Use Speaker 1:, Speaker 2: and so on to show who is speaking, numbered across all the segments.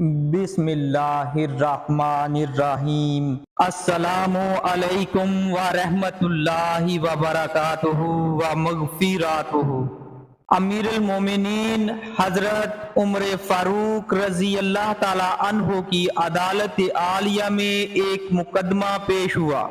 Speaker 1: بسم اللہ الرحمن الرحیم۔ السلام علیکم ورحمۃ اللہ وبرکاتہ ومغفراتہ۔ امیر المومنین حضرت عمر فاروق رضی اللہ تعالی عنہ کی عدالت عالیہ میں ایک مقدمہ پیش ہوا۔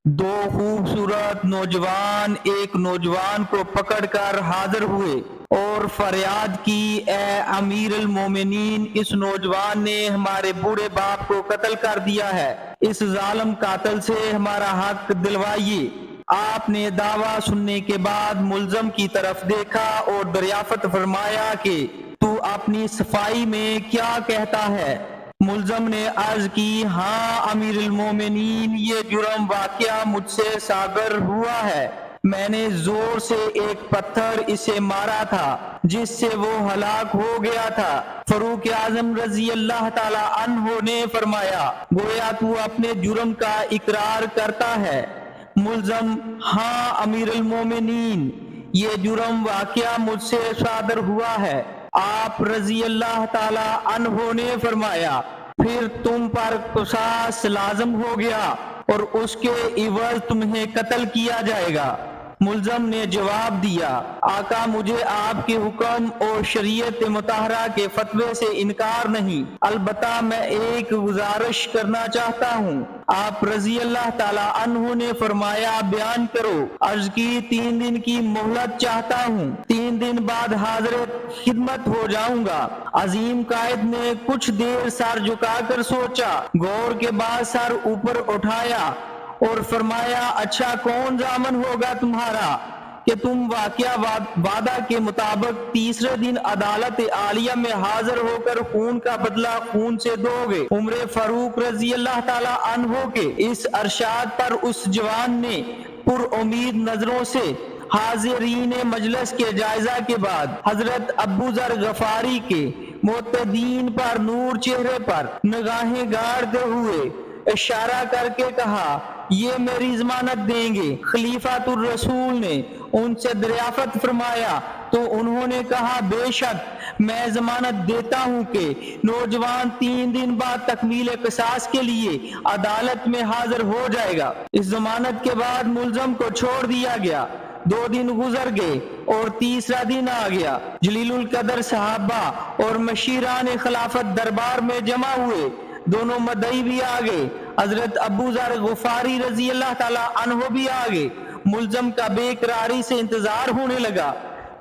Speaker 1: دو خوبصورت نوجوان ایک نوجوان کو پکڑ کر حاضر ہوئے اور فریاد کی، اے امیر المومنین، اس نوجوان نے ہمارے بوڑھے باپ کو قتل کر دیا ہے، اس ظالم قاتل سے ہمارا حق دلوائیے۔ آپ نے دعویٰ سننے کے بعد ملزم کی طرف دیکھا اور دریافت فرمایا کہ تو اپنی صفائی میں کیا کہتا ہے؟ ملزم نے عرض کی، ہاں امیر المومنین، یہ جرم واقعہ مجھ سے صادر ہوا ہے۔ میں نے زور سے ایک پتھر اسے مارا تھا جس سے وہ ہلاک ہو گیا تھا۔ فاروق اعظم رضی اللہ تعالی عنہ نے فرمایا، گویا تو اپنے جرم کا اقرار کرتا ہے۔ ملزم، ہاں امیر المومنین، یہ جرم واقعہ مجھ سے صادر ہوا ہے۔ آپ رضی اللہ تعالی عنہ نے فرمایا، پھر تم پر قصاص لازم ہو گیا اور اس کے عوض تمہیں قتل کیا جائے گا۔ ملزم نے جواب دیا، آقا، مجھے آپ کے حکم اور شریعت مطہرہ کے فتوے سے انکار نہیں، البتہ میں ایک گزارش کرنا چاہتا ہوں۔ آپ رضی اللہ تعالی عنہ نے فرمایا، بیان کرو۔ عرض کی، 3 دن کی مہلت چاہتا ہوں، 3 دن بعد حاضر خدمت ہو جاؤں گا۔ عظیم قائد نے کچھ دیر سر جھکا کر سوچا، غور کے بعد سر اوپر اٹھایا اور فرمایا، اچھا، کون ضامن ہوگا تمہارا کہ تم واقعہ وعدہ کے مطابق تیسرے دن عدالت عالیہ میں حاضر ہو کر خون کا بدلہ خون سے دو گے؟ عمر فاروق رضی اللہ تعالی عنہ کے اس ارشاد پر اس جوان نے پر امید نظروں سے حاضرین مجلس کے جائزہ کے بعد حضرت ابو ذر غفاری کے معتدین پر نور چہرے پر نگاہیں گاڑتے ہوئے اشارہ کر کے کہا، یہ میری ضمانت دیں گے۔ خلیفۃ الرسول نے ان سے دریافت فرمایا تو انہوں نے کہا، بے شک میں ضمانت دیتا ہوں کہ نوجوان 3 دن بعد تکمیل قصاص کے لیے عدالت میں حاضر ہو جائے گا۔ اس ضمانت کے بعد ملزم کو چھوڑ دیا گیا۔ 2 دن گزر گئے اور تیسرا دن آ گیا۔ جلیل القدر صحابہ اور مشیران خلافت دربار میں جمع ہوئے، دونوں مدعی بھی آ گئے، حضرت ابو ذر غفاری رضی اللہ تعالی عنہ بھی آ گئے۔ ملزم کا بے قراری سے انتظار ہونے لگا۔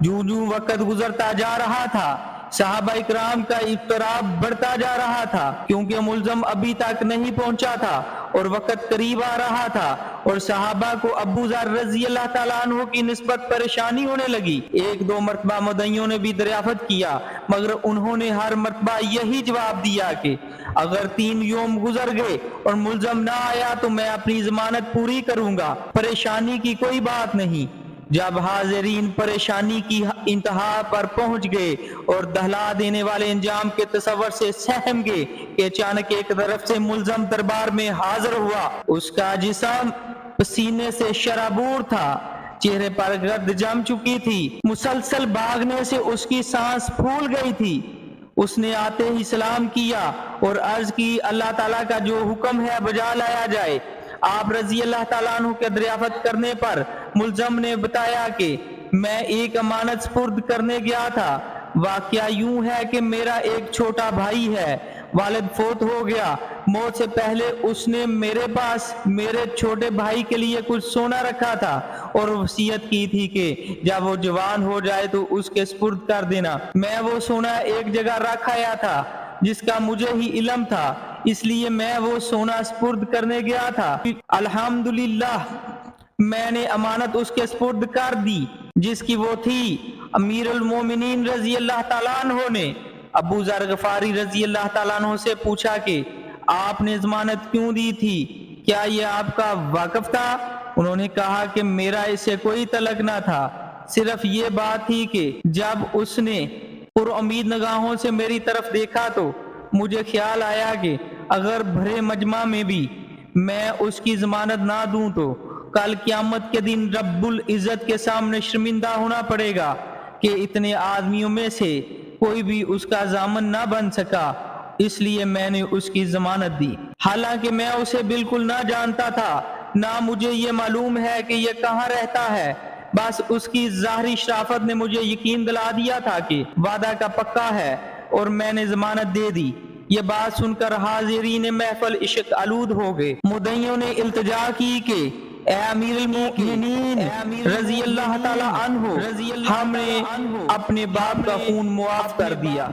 Speaker 1: جوں جوں وقت گزرتا جا رہا تھا، صحابہ اکرام کا اضطراب بڑھتا جا رہا تھا، کیونکہ ملزم ابھی تک نہیں پہنچا تھا اور وقت قریب آ رہا تھا، اور صحابہ کو ابو ذر رضی اللہ تعالیٰ عنہ کی نسبت پریشانی ہونے لگی۔ 1-2 مرتبہ مدعیوں نے بھی دریافت کیا، مگر انہوں نے ہر مرتبہ یہی جواب دیا کہ اگر 3 یوم گزر گئے اور ملزم نہ آیا تو میں اپنی ضمانت پوری کروں گا، پریشانی کی کوئی بات نہیں۔ جب حاضرین پریشانی کی انتہا پر پہنچ گئے اور دہلا دینے والے انجام کے تصور سے سہم گئے کہ اچانک ایک طرف سے ملزم دربار میں حاضر ہوا۔ اس کا جسم پسینے سے شرابور تھا، چہرے پر گرد جم چکی تھی، مسلسل بھاگنے سے اس کی سانس پھول گئی تھی۔ اس نے آتے ہی سلام کیا اور عرض کی، اللہ تعالیٰ کا جو حکم ہے بجا لایا جائے۔ آپ رضی اللہ تعالیٰ عنہ کے دریافت کرنے پر ملزم نے بتایا کہ میں ایک امانت سپرد کرنے گیا تھا۔ واقعہ یوں ہے کہ میرا ایک چھوٹا بھائی ہے، والد فوت ہو گیا۔ موت سے پہلے اس نے میرے پاس میرے چھوٹے بھائی کے لیے کچھ سونا رکھا تھا اور وصیت کی تھی کہ جب وہ جوان ہو جائے تو اس کے سپرد کر دینا۔ میں وہ سونا ایک جگہ رکھ آیا تھا جس کا مجھے ہی علم تھا، اس لیے میں وہ سونا سپرد کرنے گیا تھا۔ الحمدللہ میں نے امانت اس کے سپرد کر دی جس کی وہ تھی۔ امیر المومنین رضی اللہ تعالیٰ عنہ نے ابو ذر غفاری رضی اللہ تعالیٰ عنہ سے پوچھا کہ آپ نے ضمانت کیوں دی تھی؟ کیا یہ آپ کا واقف تھا؟ انہوں نے کہا کہ میرا اس سے کوئی تعلق نہ تھا، صرف یہ بات تھی کہ جب اس نے پر امید نگاہوں سے میری طرف دیکھا تو مجھے خیال آیا کہ اگر بھرے مجمع میں بھی میں اس کی ضمانت نہ دوں تو کل قیامت کے دن رب العزت کے سامنے شرمندہ ہونا پڑے گا کہ اتنے آدمیوں میں سے کوئی بھی اس کا ضامن نہ بن سکا۔ اس لیے میں نے اس کی ضمانت دی، حالانکہ میں اسے بالکل نہ جانتا تھا، نہ مجھے یہ معلوم ہے کہ یہ کہاں رہتا ہے۔ بس اس کی ظاہری شرافت نے مجھے یقین دلا دیا تھا کہ وعدہ کا پکا ہے، اور میں نے ضمانت دے دی۔ یہ بات سن کر حاضرین محفل عشق آلود ہو گئے۔ مدعیوں نے التجا کی کہ اے امیر المؤمنین رضی اللہ تعالی عنہ، ہم نے اپنے باپ کا خون معاف کر دیا۔